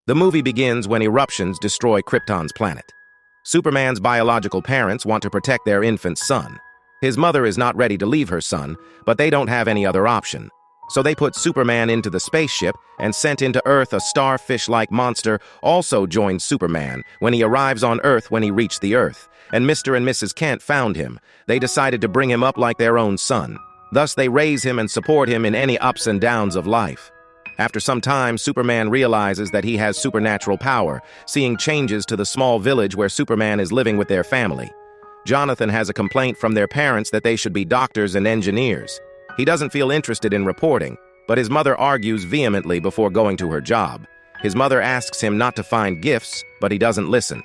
The movie begins when eruptions destroy Krypton's planet. Superman's biological parents want to protect their infant son. His mother is not ready to leave her son, but they don't have any other option. So they put Superman into the spaceship and sent into Earth a starfish-like monster also joined Superman when he arrives on Earth when he reached the Earth, and Mr. and Mrs. Kent found him. They decided to bring him up like their own son. Thus they raise him and support him in any ups and downs of life. After some time, Superman realizes that he has supernatural power, seeing changes to the small village where Superman is living with their family. Jonathan has a complaint from their parents that they should be doctors and engineers. He doesn't feel interested in reporting, but his mother argues vehemently before going to her job. His mother asks him not to find gifts, but he doesn't listen.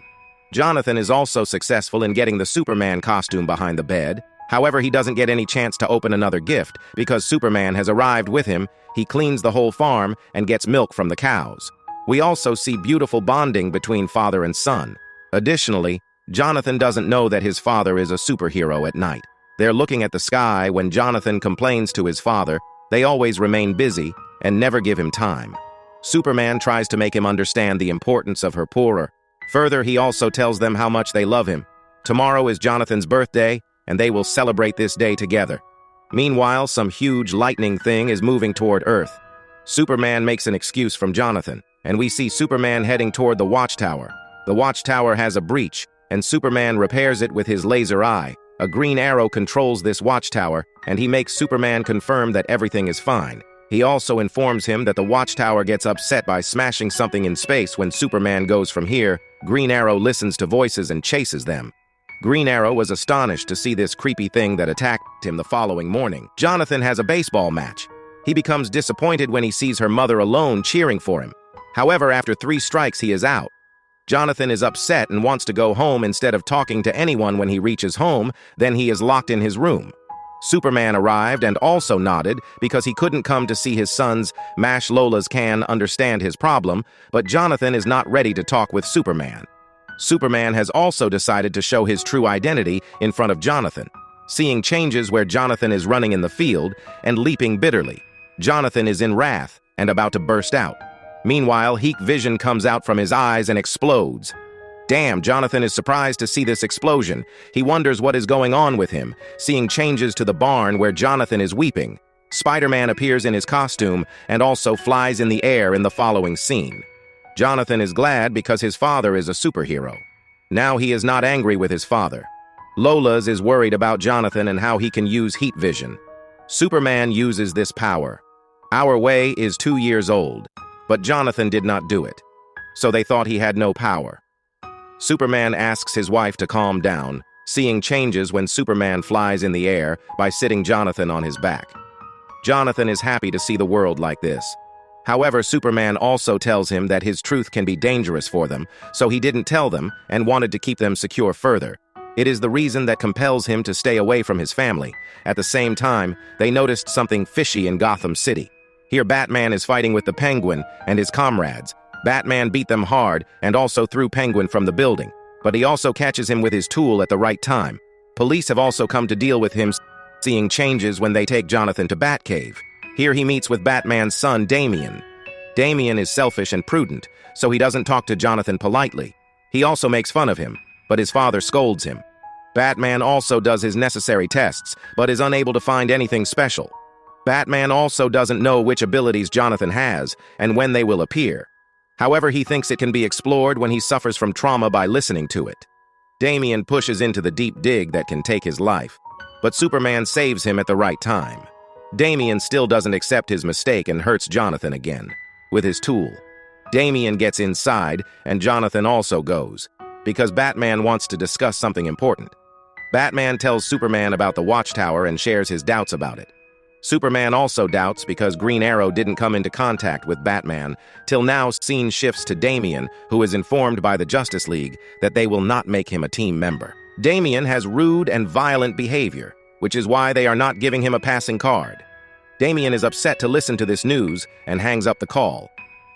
Jonathan is also successful in getting the Superman costume behind the bed. However, he doesn't get any chance to open another gift because Superman has arrived with him. He cleans the whole farm and gets milk from the cows. We also see beautiful bonding between father and son. Additionally, Jonathan doesn't know that his father is a superhero at night. They're looking at the sky when Jonathan complains to his father. They always remain busy and never give him time. Superman tries to make him understand the importance of her poorer. Further, he also tells them how much they love him. Tomorrow is Jonathan's birthday, and they will celebrate this day together. Meanwhile, some huge lightning thing is moving toward Earth. Superman makes an excuse from Jonathan, and we see Superman heading toward the watchtower. The watchtower has a breach, and Superman repairs it with his laser eye. A green arrow controls this watchtower, and he makes Superman confirm that everything is fine. He also informs him that the watchtower gets upset by smashing something in space when Superman goes from here. Green Arrow listens to voices and chases them. Green Arrow was astonished to see this creepy thing that attacked him the following morning. Jonathan has a baseball match. He becomes disappointed when he sees her mother alone cheering for him. However, after 3 strikes, he is out. Jonathan is upset and wants to go home instead of talking to anyone when he reaches home. Then he is locked in his room. Superman arrived and also nodded because he couldn't come to see his sons. Mash Lola's can understand his problem, but Jonathan is not ready to talk with Superman. Superman has also decided to show his true identity in front of Jonathan, seeing changes where Jonathan is running in the field and leaping bitterly. Jonathan is in wrath and about to burst out. Meanwhile, heat vision comes out from his eyes and explodes. Damn, Jonathan is surprised to see this explosion. He wonders what is going on with him, seeing changes to the barn where Jonathan is weeping. Spider-Man appears in his costume and also flies in the air in the following scene. Jonathan is glad because his father is a superhero. Now he is not angry with his father. Lola's is worried about Jonathan and how he can use heat vision. Superman uses this power. Our Way is 2 years old, but Jonathan did not do it, so they thought he had no power. Superman asks his wife to calm down, seeing changes when Superman flies in the air by sitting Jonathan on his back. Jonathan is happy to see the world like this. However, Superman also tells him that his truth can be dangerous for them, so he didn't tell them and wanted to keep them secure further. It is the reason that compels him to stay away from his family. At the same time, they noticed something fishy in Gotham City. Here Batman is fighting with the Penguin and his comrades. Batman beat them hard and also threw Penguin from the building, but he also catches him with his tool at the right time. Police have also come to deal with him, seeing changes when they take Jonathan to Batcave. Here he meets with Batman's son, Damian. Damian is selfish and prudent, so he doesn't talk to Jonathan politely. He also makes fun of him, but his father scolds him. Batman also does his necessary tests, but is unable to find anything special. Batman also doesn't know which abilities Jonathan has and when they will appear. However, he thinks it can be explored when he suffers from trauma by listening to it. Damian pushes into the deep dig that can take his life, but Superman saves him at the right time. Damian still doesn't accept his mistake and hurts Jonathan again with his tool. Damian gets inside, and Jonathan also goes, because Batman wants to discuss something important. Batman tells Superman about the Watchtower and shares his doubts about it. Superman also doubts because Green Arrow didn't come into contact with Batman. Till now, scene shifts to Damian, who is informed by the Justice League that they will not make him a team member. Damian has rude and violent behavior, which is why they are not giving him a passing card. Damian is upset to listen to this news and hangs up the call.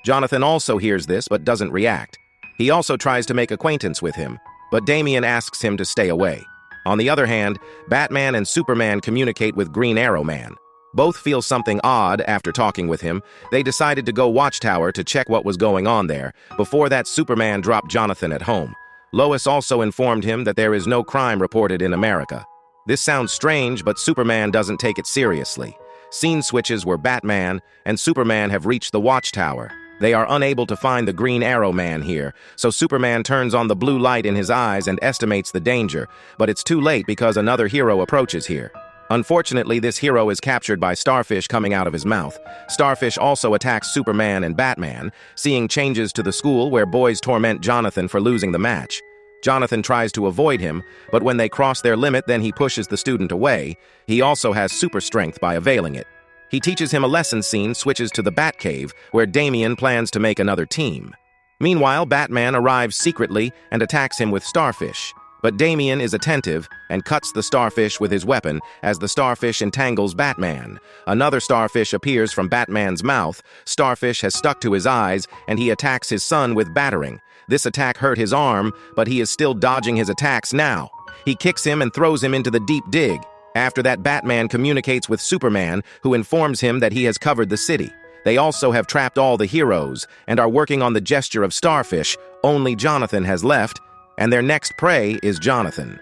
Jonathan also hears this but doesn't react. He also tries to make acquaintance with him, but Damian asks him to stay away. On the other hand, Batman and Superman communicate with Green Arrow Man. Both feel something odd after talking with him. They decided to go Watchtower to check what was going on there. Before that, Superman dropped Jonathan at home. Lois also informed him that there is no crime reported in America. This sounds strange, but Superman doesn't take it seriously. Scene switches where Batman and Superman have reached the Watchtower. They are unable to find the Green Arrow Man here, so Superman turns on the blue light in his eyes and estimates the danger, but it's too late because another hero approaches here. Unfortunately, this hero is captured by Starfish coming out of his mouth. Starfish also attacks Superman and Batman, seeing changes to the school where boys torment Jonathan for losing the match. Jonathan tries to avoid him, but when they cross their limit, then he pushes the student away. He also has super strength by availing it. He teaches him a lesson. Scene switches to the Batcave, where Damian plans to make another team. Meanwhile, Batman arrives secretly and attacks him with Starfish. But Damian is attentive and cuts the Starfish with his weapon as the Starfish entangles Batman. Another Starfish appears from Batman's mouth. Starfish has stuck to his eyes, and he attacks his son with battering. This attack hurt his arm, but he is still dodging his attacks now. He kicks him and throws him into the deep dig. After that, Batman communicates with Superman, who informs him that he has covered the city. They also have trapped all the heroes and are working on the gesture of Starfish. Only Jonathan has left, and their next prey is Jonathan.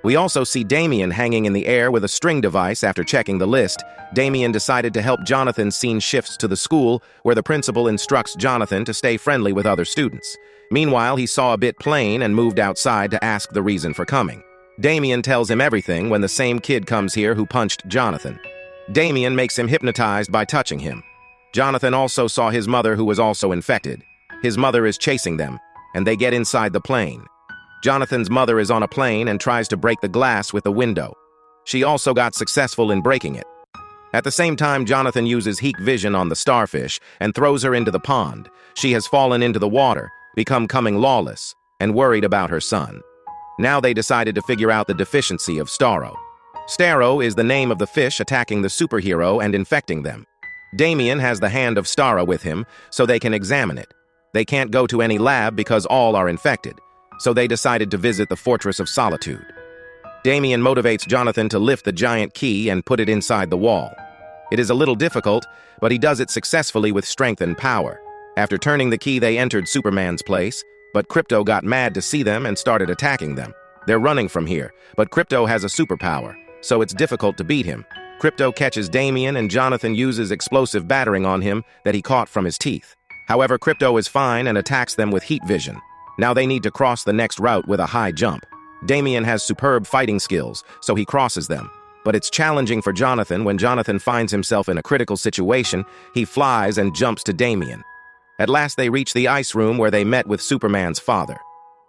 We also see Damian hanging in the air with a string device after checking the list. Damian decided to help Jonathan. Scene shifts to the school, where the principal instructs Jonathan to stay friendly with other students. Meanwhile, he saw a bit plain and moved outside to ask the reason for coming. Damian tells him everything when the same kid comes here who punched Jonathan. Damian makes him hypnotized by touching him. Jonathan also saw his mother, who was also infected. His mother is chasing them, and they get inside the plane. Jonathan's mother is on a plane and tries to break the glass with the window. She also got successful in breaking it. At the same time, Jonathan uses heat vision on the Starfish and throws her into the pond. She has fallen into the water, becoming lawless, and worried about her son. Now they decided to figure out the deficiency of Starro. Starro is the name of the fish attacking the superhero and infecting them. Damian has the hand of Starro with him, so they can examine it. They can't go to any lab because all are infected, so they decided to visit the Fortress of Solitude. Damian motivates Jonathan to lift the giant key and put it inside the wall. It is a little difficult, but he does it successfully with strength and power. After turning the key, they entered Superman's place, but Krypto got mad to see them and started attacking them. They're running from here, but Krypto has a superpower, so it's difficult to beat him. Krypto catches Damian, and Jonathan uses explosive battering on him that he caught from his teeth. However, Krypto is fine and attacks them with heat vision. Now they need to cross the next route with a high jump. Damian has superb fighting skills, so he crosses them. But it's challenging for Jonathan. When Jonathan finds himself in a critical situation, he flies and jumps to Damian. At last they reach the ice room, where they met with Superman's father.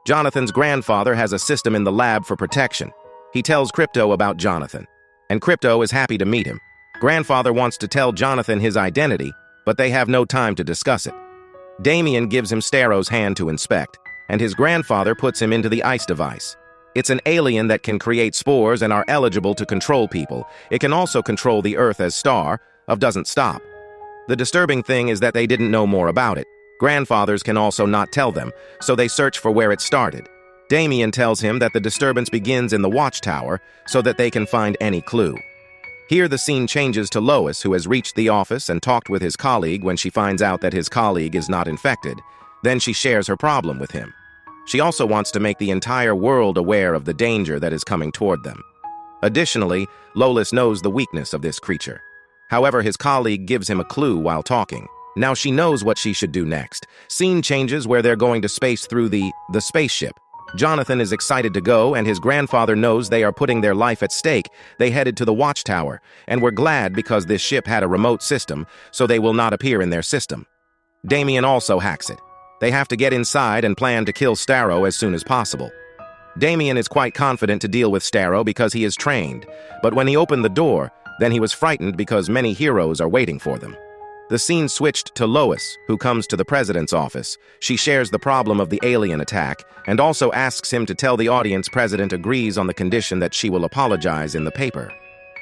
Jonathan's grandfather has a system in the lab for protection. He tells Krypto about Jonathan, and Krypto is happy to meet him. Grandfather wants to tell Jonathan his identity, but they have no time to discuss it. Damian gives him Starro's hand to inspect, and his grandfather puts him into the ice device. It's an alien that can create spores and are eligible to control people. It can also control the Earth as star of doesn't stop. The disturbing thing is that they didn't know more about it. Grandfathers can also not tell them, so they search for where it started. Damian tells him that the disturbance begins in the Watchtower, so that they can find any clue. Here the scene changes to Lois, who has reached the office and talked with his colleague when she finds out that his colleague is not infected. Then she shares her problem with him. She also wants to make the entire world aware of the danger that is coming toward them. Additionally, Lois knows the weakness of this creature. However, his colleague gives him a clue while talking. Now she knows what she should do next. Scene changes where they're going to space through the spaceship. Jonathan is excited to go, and his grandfather knows they are putting their life at stake. They headed to the Watchtower, and were glad because this ship had a remote system, so they will not appear in their system. Damian also hacks it. They have to get inside and plan to kill Starro as soon as possible. Damian is quite confident to deal with Starro because he is trained, but when he opened the door, then he was frightened because many heroes are waiting for them. The scene switched to Lois, who comes to the president's office. She shares the problem of the alien attack and also asks him to tell the audience President agrees on the condition that she will apologize in the paper.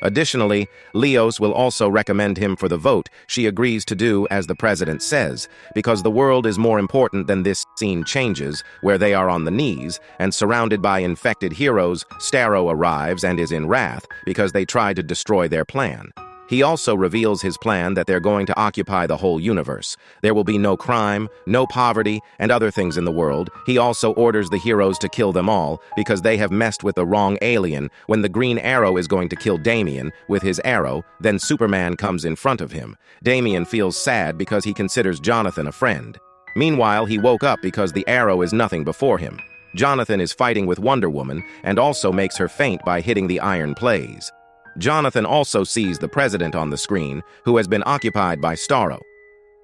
Additionally, Leos will also recommend him for the vote. She agrees to do as the president says, because the world is more important than this. Scene changes, where they are on the knees, and surrounded by infected heroes. Starro arrives and is in wrath because they tried to destroy their plan. He also reveals his plan that they're going to occupy the whole universe. There will be no crime, no poverty, and other things in the world. He also orders the heroes to kill them all because they have messed with the wrong alien. When the Green Arrow is going to kill Damian with his arrow, then Superman comes in front of him. Damian feels sad because he considers Jonathan a friend. Meanwhile, he woke up because the arrow is nothing before him. Jonathan is fighting with Wonder Woman and also makes her faint by hitting the iron plays. Jonathan also sees the president on the screen, who has been occupied by Starro.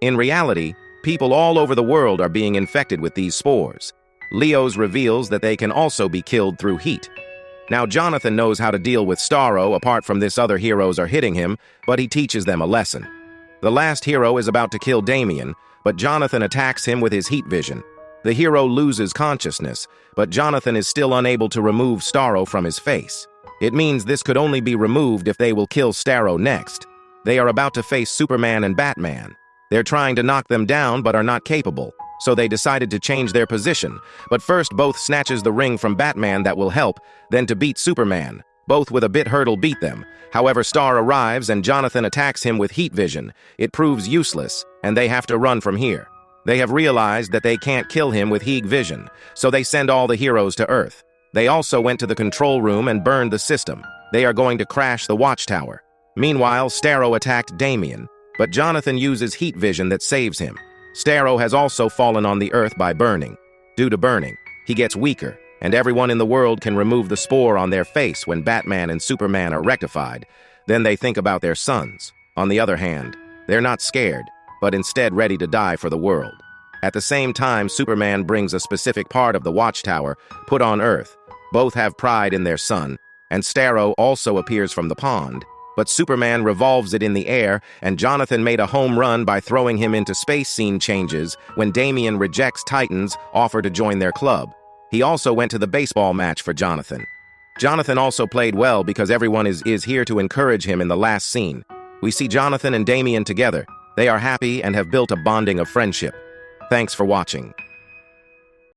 In reality, people all over the world are being infected with these spores. Leos reveals that they can also be killed through heat. Now Jonathan knows how to deal with Starro apart from this other heroes are hitting him, but he teaches them a lesson. The last hero is about to kill Damian, but Jonathan attacks him with his heat vision. The hero loses consciousness, but Jonathan is still unable to remove Starro from his face. It means this could only be removed if they will kill Starro next. They are about to face Superman and Batman. They're trying to knock them down but are not capable, so they decided to change their position. But first both snatches the ring from Batman that will help, then to beat Superman. Both with a bit hurdle beat them. However, Star arrives and Jonathan attacks him with heat vision. It proves useless, and they have to run from here. They have realized that they can't kill him with heat vision, so they send all the heroes to Earth. They also went to the control room and burned the system. They are going to crash the watchtower. Meanwhile, Starro attacked Damian, but Jonathan uses heat vision that saves him. Starro has also fallen on the Earth by burning. Due to burning, he gets weaker, and everyone in the world can remove the spore on their face when Batman and Superman are rectified. Then they think about their sons. On the other hand, they're not scared, but instead ready to die for the world. At the same time, Superman brings a specific part of the watchtower put on Earth. Both have pride in their son, and Starro also appears from the pond, but Superman revolves it in the air, and Jonathan made a home run by throwing him into space. Scene changes when Damian rejects Titan's offer to join their club. He also went to the baseball match for Jonathan. Jonathan also played well because everyone is here to encourage him in the last scene. We see Jonathan and Damian together. They are happy and have built a bonding of friendship. Thanks for watching.